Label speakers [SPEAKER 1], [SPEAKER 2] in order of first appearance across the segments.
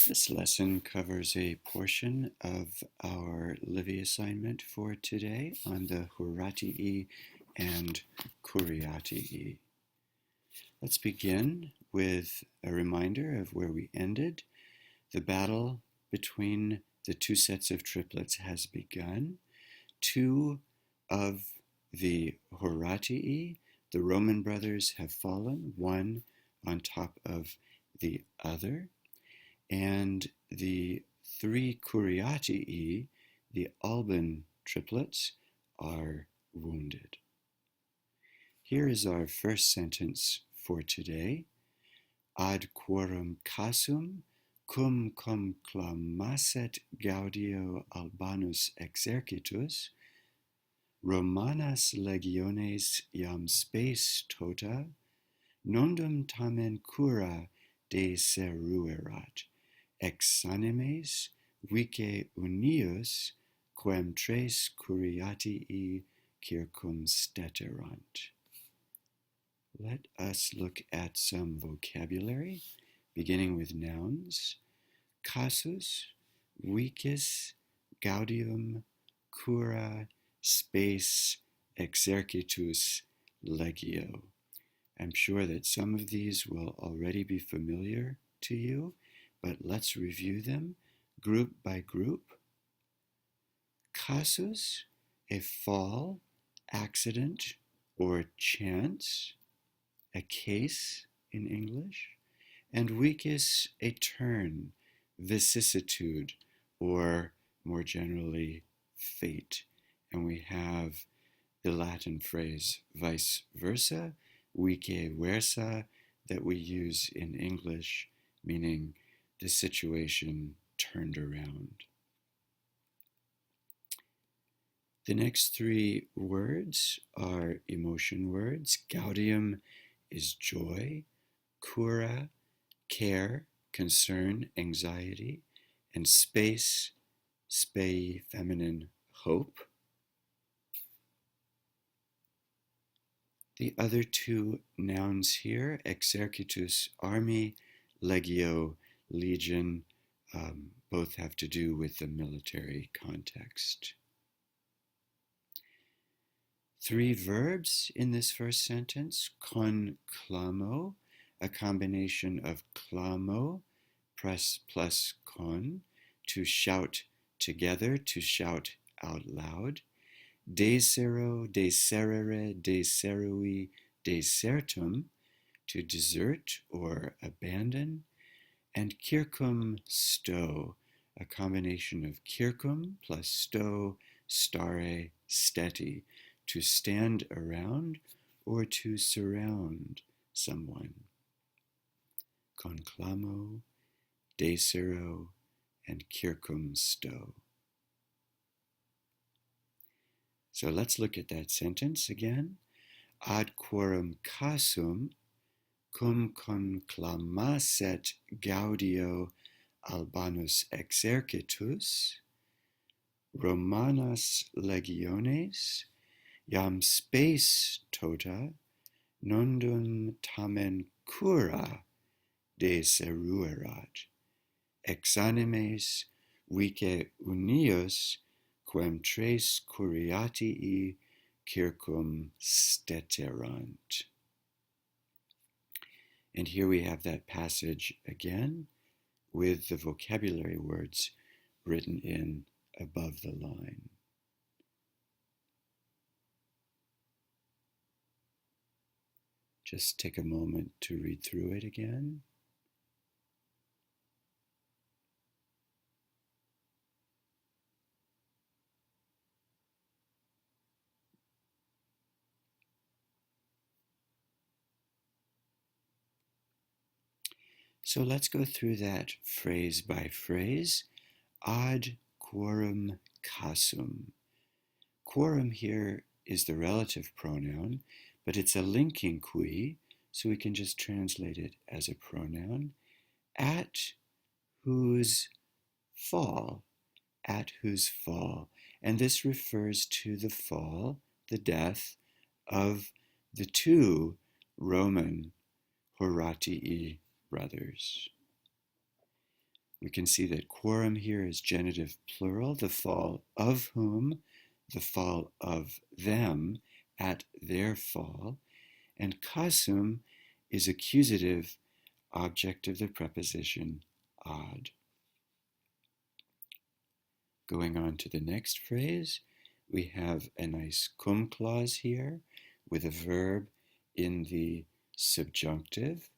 [SPEAKER 1] This lesson covers a portion of our Livy assignment for today on the Horatii and Kuriatii. Let's begin with a reminder of where we ended. The battle between the two sets of triplets has begun. Two of the Horatii, the Roman brothers, have fallen, one on top of the other. And the three Kuriatii, the Alban triplets, are wounded. Here is our first sentence for today. Ad quorum casum cum conclamasset gaudio Albanus exercitus, Romanas legiones iam spes tota, nondum tamen cura deseruerat, ex animes vice unius quem tres curiatii circumsteterant. Let us look at some vocabulary, beginning with nouns. Casus, vicis, gaudium, cura, spes, exercitus, legio. I'm sure that some of these will already be familiar to you, but let's review them group by group. Casus, a fall, accident, or chance, a case in English, and vicis, a turn, vicissitude, or more generally, fate. And we have the Latin phrase vice versa, vice versa, that we use in English, meaning the situation turned around. The next three words are emotion words. Gaudium is joy, cura, care, concern, anxiety, and spes, spei, feminine, hope. The other two nouns here, exercitus, army, legio, legion, both have to do with the military context. Three verbs in this first sentence: conclamo, a combination of clamo plus con, to shout together, to shout out loud. Desero, deserere, deserui, desertum, to desert or abandon. And circum sto, a combination of circum plus sto, stare, steti, to stand around or to surround someone. Conclamo, desero, and circum sto. So let's look at that sentence again. Ad quorum casum cum conclamasset gaudio Albanus exercitus, Romanas legiones iam spes tota, nondum tamen cura deseruerat, ex animes vice unius quem tres curiatii circumsteterant. And here we have that passage again with the vocabulary words written in above the line. Just take a moment to read through it again. So let's go through that phrase by phrase. Ad quorum casum. Quorum here is the relative pronoun, but it's a linking qui, so we can just translate it as a pronoun. At whose fall, at whose fall. And this refers to the fall, the death of the two Roman Horatii brothers. We can see that quorum here is genitive plural, the fall of whom, the fall of them, at their fall, and kasum is accusative, object of the preposition ad. Going on to the next phrase, we have a nice cum clause here with a verb in the subjunctive,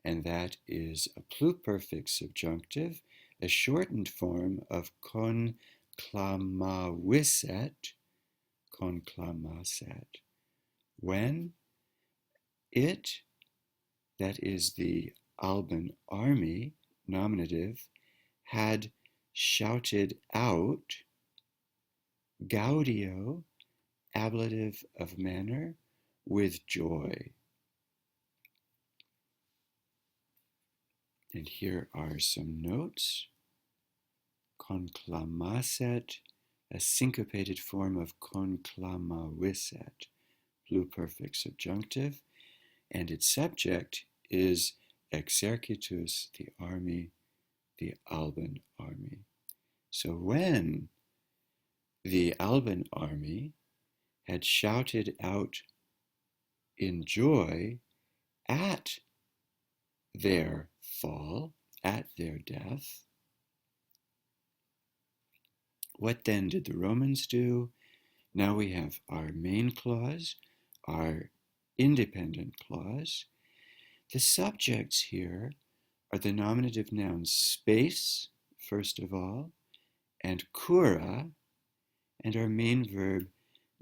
[SPEAKER 1] and that is a pluperfect subjunctive, a shortened form of conclamaviset, conclamaset, when it, that is the Alban army, nominative, had shouted out, gaudio, ablative of manner, with joy. And here are some notes. Conclamaset, a syncopated form of conclamaviset, pluperfect subjunctive, and its subject is exercitus, the army, the Alban army. So when the Alban army had shouted out in joy at their fall, at their death, what then did the Romans do? Now we have our main clause, our independent clause. The subjects here are the nominative nouns space, first of all, and cura, and our main verb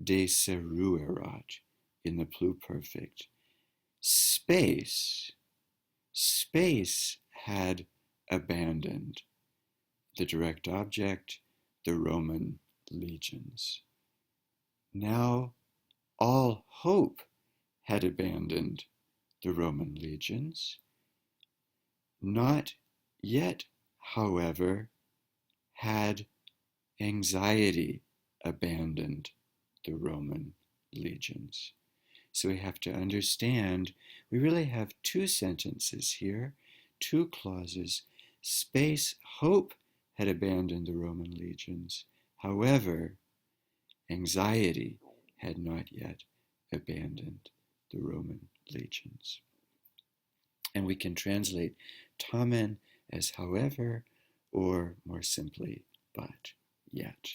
[SPEAKER 1] deseruerat in the pluperfect. Space had abandoned the direct object, the Roman legions. Now all hope had abandoned the Roman legions. Not yet, however, had anxiety abandoned the Roman legions. So we have to understand, we really have two sentences here, two clauses. Space, hope had abandoned the Roman legions. However, anxiety had not yet abandoned the Roman legions. And we can translate tamen as however, or more simply, but yet.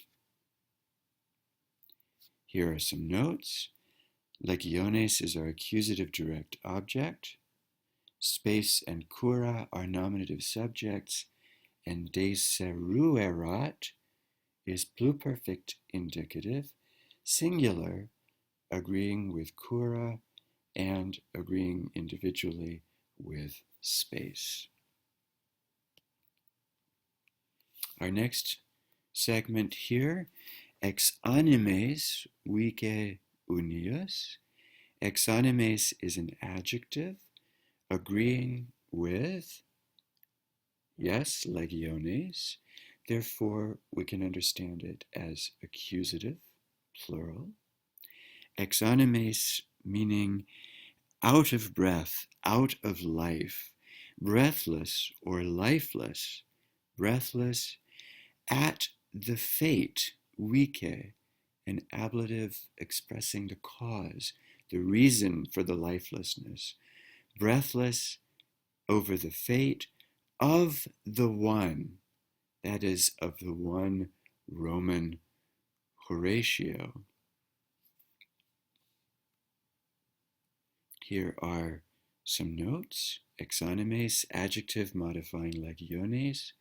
[SPEAKER 1] Here are some notes. Legiones is our accusative direct object. Space and cura are nominative subjects, and deseruerat is pluperfect indicative, singular, agreeing with cura and agreeing individually with space. Our next segment here, ex animes vice unius. Ex animes is an adjective, agreeing with, yes, legiones. Therefore, we can understand it as accusative, plural. Ex animes meaning out of breath, out of life, breathless or lifeless, breathless, at the fate, vice, an ablative expressing the cause, the reason for the lifelessness, breathless over the fate of the one, that is, of the one Roman Horatio. Here are some notes. Ex animes, adjective modifying legiones,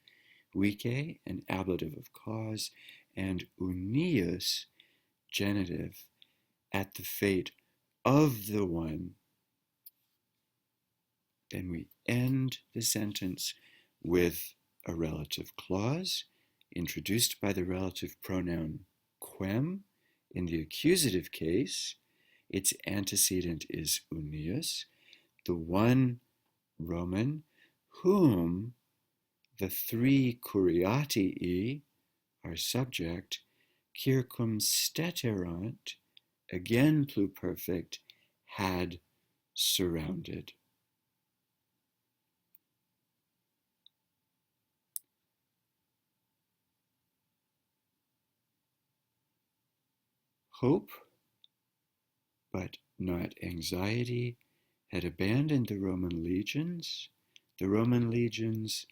[SPEAKER 1] vice, an ablative of cause, and unius, genitive, at the fate of the one. Then we end the sentence with a relative clause introduced by the relative pronoun quem. In the accusative case, its antecedent is unius, the one Roman whom the three curiatii, our subject, circumsteterant, again pluperfect, had surrounded. Hope, but not anxiety, had abandoned the Roman legions. The Roman legions,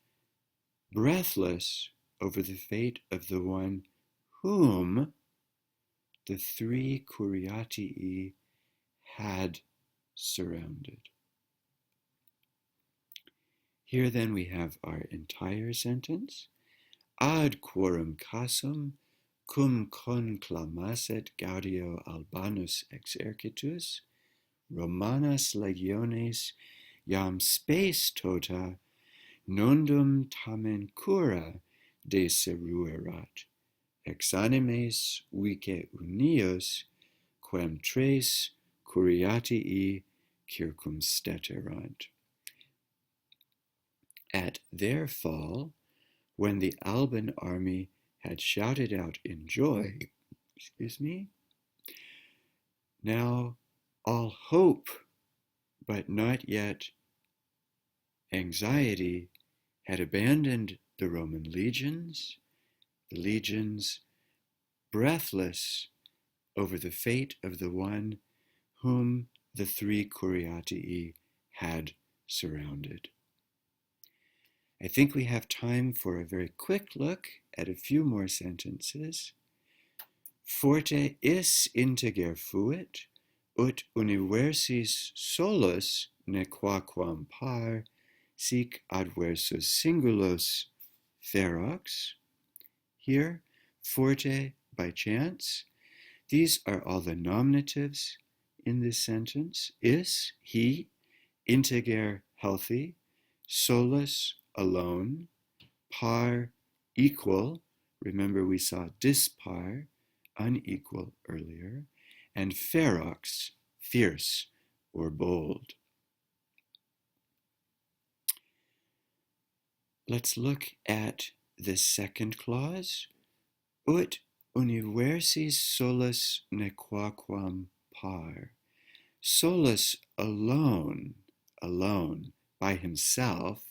[SPEAKER 1] breathless over the fate of the one whom the three Curiatii had surrounded. Here then we have our entire sentence. Ad quorum casum cum conclamasset Gaudio Albanus exercitus, Romanas legiones iam spes tota nondum tamen cura deseruerat, ex animes vice unius, quem tres curiatii circumsteterant. At their fall, when the Alban army had shouted out in joy, now all hope, but not yet anxiety, had abandoned the Roman legions, the legions breathless over the fate of the one whom the three Curiatii had surrounded. I think we have time for a very quick look at a few more sentences. Forte is integer fuit, ut universis solus nequaquam par, sic adversus singulos ferox. Here, forte, by chance. These are all the nominatives in this sentence. Is, he, integer, healthy, solus, alone, par, equal. Remember we saw dispar, unequal earlier, and ferox, fierce or bold. Let's look at the second clause. Ut universis solus nequaquam par. Solus, alone, by himself.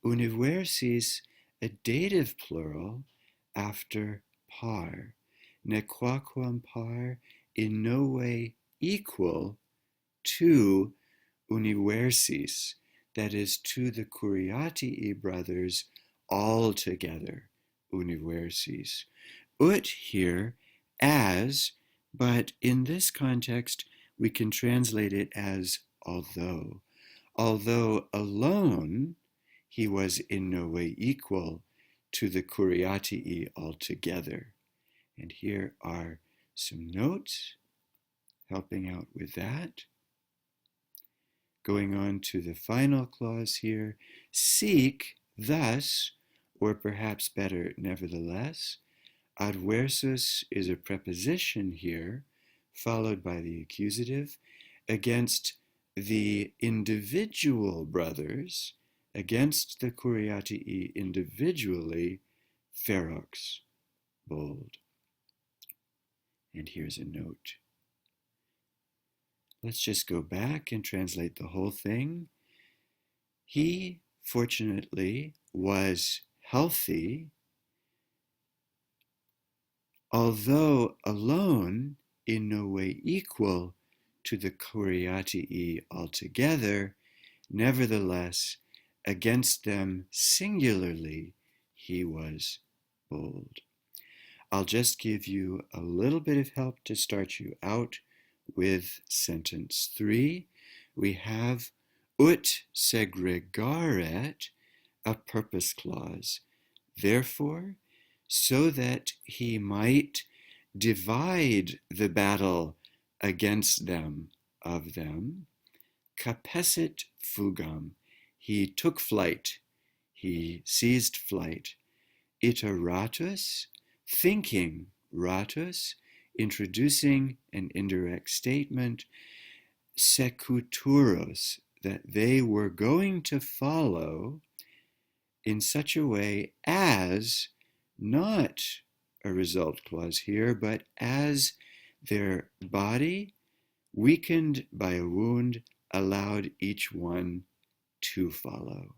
[SPEAKER 1] Universis, a dative plural after par. Nequaquam par, in no way equal to universis, that is, to the Curiatii brothers all together, universis. Ut here as, but in this context we can translate it as although. Although alone, he was in no way equal to the Curiatii altogether. And here are some notes helping out with that. Going on to the final clause here, seek thus, or perhaps better, nevertheless. Adversus is a preposition here, followed by the accusative, against the individual brothers, against the Curiatii individually, ferox, bold. And here's a note. Let's just go back and translate the whole thing. He, fortunately, was healthy, although alone, in no way equal to the Curiatii altogether, nevertheless, against them singularly, he was bold. I'll just give you a little bit of help to start you out with sentence 3. We have ut segregaret, a purpose clause. Therefore, so that he might divide the battle against them, of them, capessit fugam, he took flight, he seized flight. Iteratus, thinking, ratus, introducing an indirect statement, secuturus, that they were going to follow in such a way as, not a result clause here, but as their body, weakened by a wound, allowed each one to follow.